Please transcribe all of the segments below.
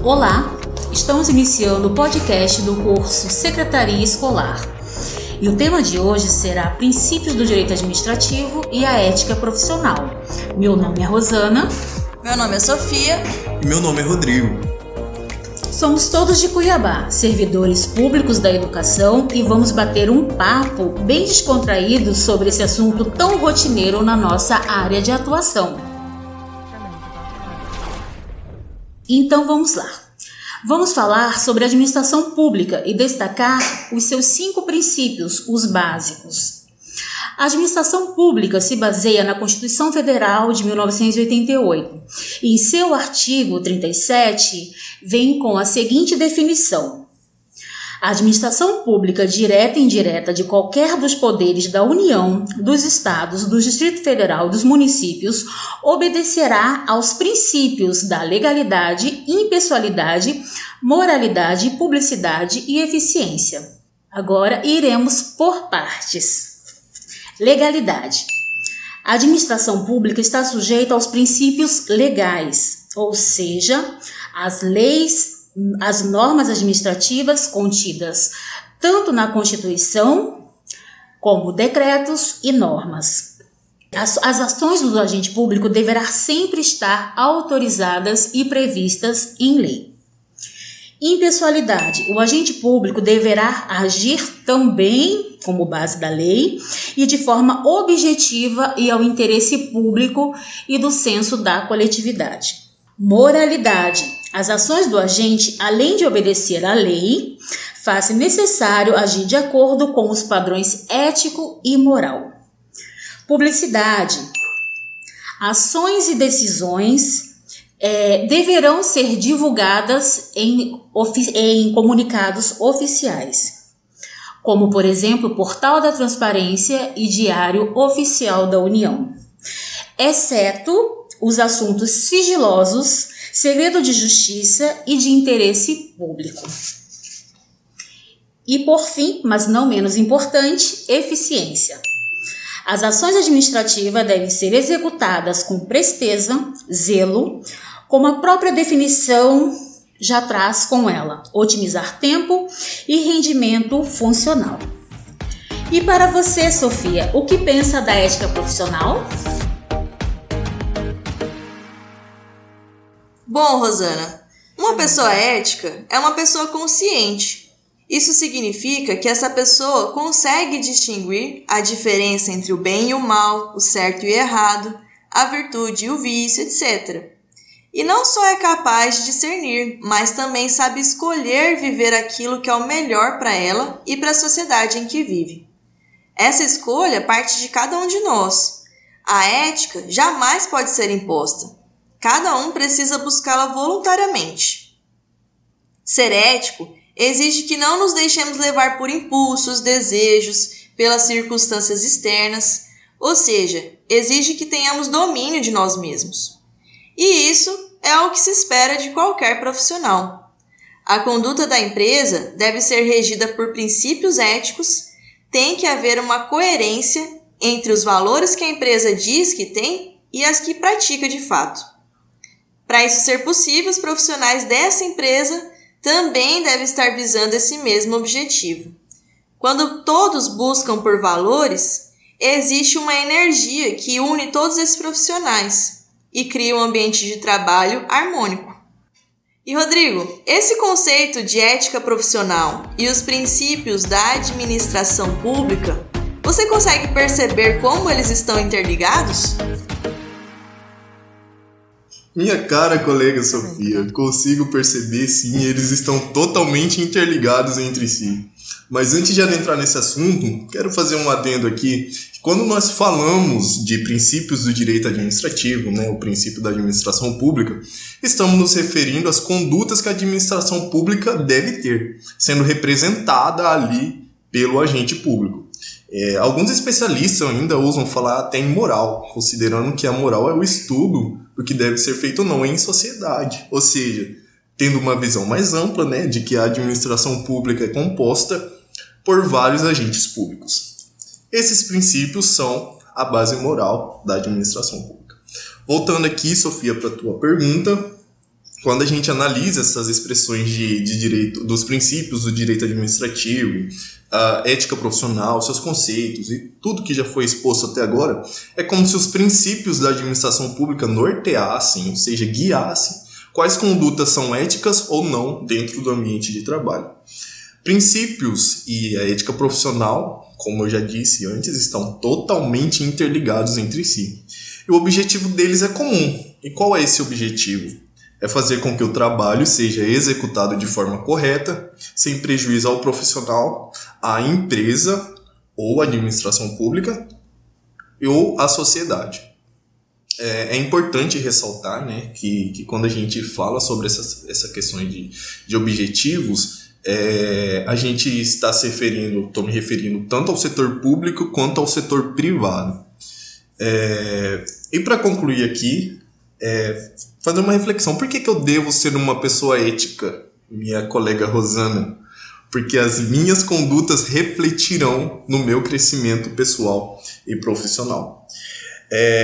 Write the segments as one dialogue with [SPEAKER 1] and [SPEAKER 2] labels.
[SPEAKER 1] Olá, estamos iniciando o podcast do curso Secretaria Escolar. E o tema de hoje será Princípios do Direito Administrativo e a Ética Profissional. Meu nome é Rosana.
[SPEAKER 2] Meu nome é Sofia.
[SPEAKER 3] E meu nome é Rodrigo.
[SPEAKER 1] Somos todos de Cuiabá, servidores públicos da educação, e vamos bater um papo bem descontraído sobre esse assunto tão rotineiro na nossa área de atuação. Então vamos lá. Vamos falar sobre administração pública e destacar os seus 5 princípios, os básicos. A administração pública se baseia na Constituição Federal de 1988 e em seu artigo 37 vem com a seguinte definição: a administração pública direta e indireta de qualquer dos poderes da União, dos Estados, do Distrito Federal e dos municípios obedecerá aos princípios da legalidade, impessoalidade, moralidade, publicidade e eficiência. Agora iremos por partes. Legalidade. A administração pública está sujeita aos princípios legais, ou seja, às leis, as normas administrativas contidas tanto na Constituição como decretos e normas. As ações do agente público deverão sempre estar autorizadas e previstas em lei. Impessoalidade. O agente público deverá agir também como base da lei e de forma objetiva e ao interesse público e do senso da coletividade. Moralidade. As ações do agente, além de obedecer à lei, faz necessário agir de acordo com os padrões ético e moral. Publicidade. Ações e decisões deverão ser divulgadas em comunicados oficiais, como, por exemplo, o Portal da Transparência e Diário Oficial da União, exceto os assuntos sigilosos, segredo de justiça e de interesse público. E por fim, mas não menos importante, eficiência. As ações administrativas devem ser executadas com presteza, zelo, como a própria definição já traz com ela, otimizar tempo e rendimento funcional. E para você, Sofia, o que pensa da ética profissional?
[SPEAKER 2] Bom, Rosana, uma pessoa ética é uma pessoa consciente. Isso significa que essa pessoa consegue distinguir a diferença entre o bem e o mal, o certo e o errado, a virtude e o vício, etc. E não só é capaz de discernir, mas também sabe escolher viver aquilo que é o melhor para ela e para a sociedade em que vive. Essa escolha parte de cada um de nós. A ética jamais pode ser imposta. Cada um precisa buscá-la voluntariamente. Ser ético exige que não nos deixemos levar por impulsos, desejos, pelas circunstâncias externas, ou seja, exige que tenhamos domínio de nós mesmos. E isso é o que se espera de qualquer profissional. A conduta da empresa deve ser regida por princípios éticos, tem que haver uma coerência entre os valores que a empresa diz que tem e as que pratica de fato. Para isso ser possível, os profissionais dessa empresa também devem estar visando esse mesmo objetivo. Quando todos buscam por valores, existe uma energia que une todos esses profissionais e cria um ambiente de trabalho harmônico. E Rodrigo, esse conceito de ética profissional e os princípios da administração pública, você consegue perceber como eles estão interligados?
[SPEAKER 3] Minha cara colega Sofia, consigo perceber sim, eles estão totalmente interligados entre si. Mas antes de adentrar nesse assunto, quero fazer um adendo aqui. Quando nós falamos de princípios do direito administrativo, o princípio da administração pública, estamos nos referindo às condutas que a administração pública deve ter, sendo representada ali pelo agente público. Alguns especialistas ainda ousam falar até em moral, considerando que a moral é o estudo do que deve ser feito ou não em sociedade. Ou seja, tendo uma visão mais ampla, de que a administração pública é composta por vários agentes públicos. Esses princípios são a base moral da administração pública. Voltando aqui, Sofia, para a tua pergunta, quando a gente analisa essas expressões de direito, dos princípios do direito administrativo, a ética profissional, seus conceitos e tudo que já foi exposto até agora, é como se os princípios da administração pública norteassem, ou seja, guiassem quais condutas são éticas ou não dentro do ambiente de trabalho. Princípios e a ética profissional, como eu já disse antes, estão totalmente interligados entre si. E o objetivo deles é comum. E qual é esse objetivo? É fazer com que o trabalho seja executado de forma correta, sem prejuízo ao profissional, à empresa ou à administração pública ou à sociedade. É importante ressaltar, né, que quando a gente fala sobre essa questão de objetivos, a gente está estou me referindo tanto ao setor público quanto ao setor privado. E para concluir aqui, fazer uma reflexão. Por que eu devo ser uma pessoa ética, minha colega Rosana? Porque as minhas condutas refletirão no meu crescimento pessoal e profissional.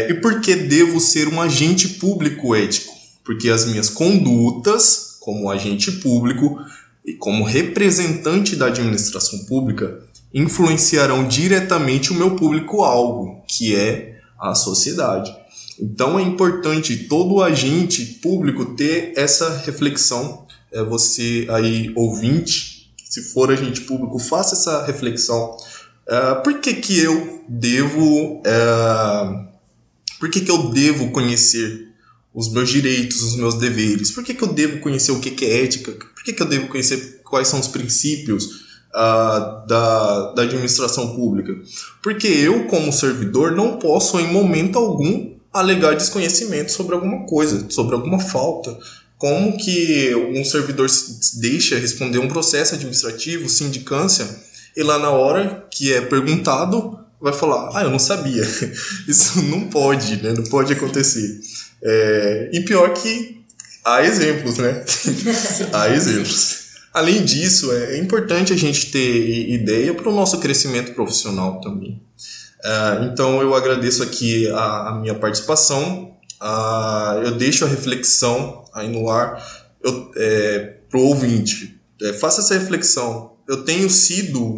[SPEAKER 3] E por que devo ser um agente público ético? Porque as minhas condutas, como agente público e como representante da administração pública, influenciarão diretamente o meu público-alvo, que é a sociedade. Então é importante todo agente público ter essa reflexão. Você aí, ouvinte, se for agente público, faça essa reflexão. Por que eu devo conhecer os meus direitos, os meus deveres? Por que eu devo conhecer o que é ética? Por que eu devo conhecer quais são os princípios da administração pública? Porque eu, como servidor, não posso em momento algum alegar desconhecimento sobre alguma coisa, sobre alguma falta. Como que um servidor se deixa responder um processo administrativo, sindicância, e lá na hora que é perguntado, vai falar, eu não sabia. Isso não pode, né? Não pode acontecer. E pior que há exemplos, né? Há exemplos. Além disso, é importante a gente ter ideia para o nosso crescimento profissional também. Então eu agradeço aqui a minha participação, eu deixo a reflexão aí no ar para o ouvinte. Faça essa reflexão. Eu tenho sido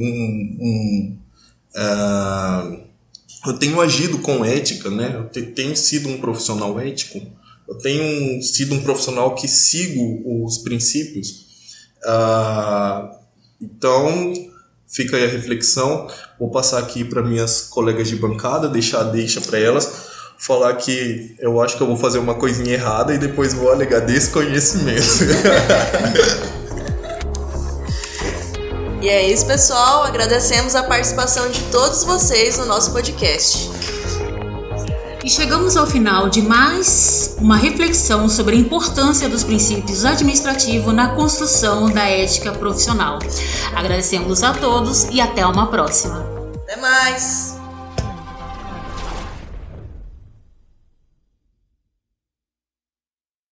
[SPEAKER 3] eu tenho agido com ética, né? Eu tenho sido um profissional ético, eu tenho sido um profissional que sigo os princípios. Então fica aí a reflexão. Vou passar aqui para minhas colegas de bancada, deixa para elas, falar que eu acho que eu vou fazer uma coisinha errada e depois vou alegar desconhecimento.
[SPEAKER 2] E é isso, pessoal. Agradecemos a participação de todos vocês no nosso podcast.
[SPEAKER 1] E chegamos ao final de mais uma reflexão sobre a importância dos princípios administrativos na construção da ética profissional. Agradecemos a todos e até uma próxima.
[SPEAKER 2] Até mais!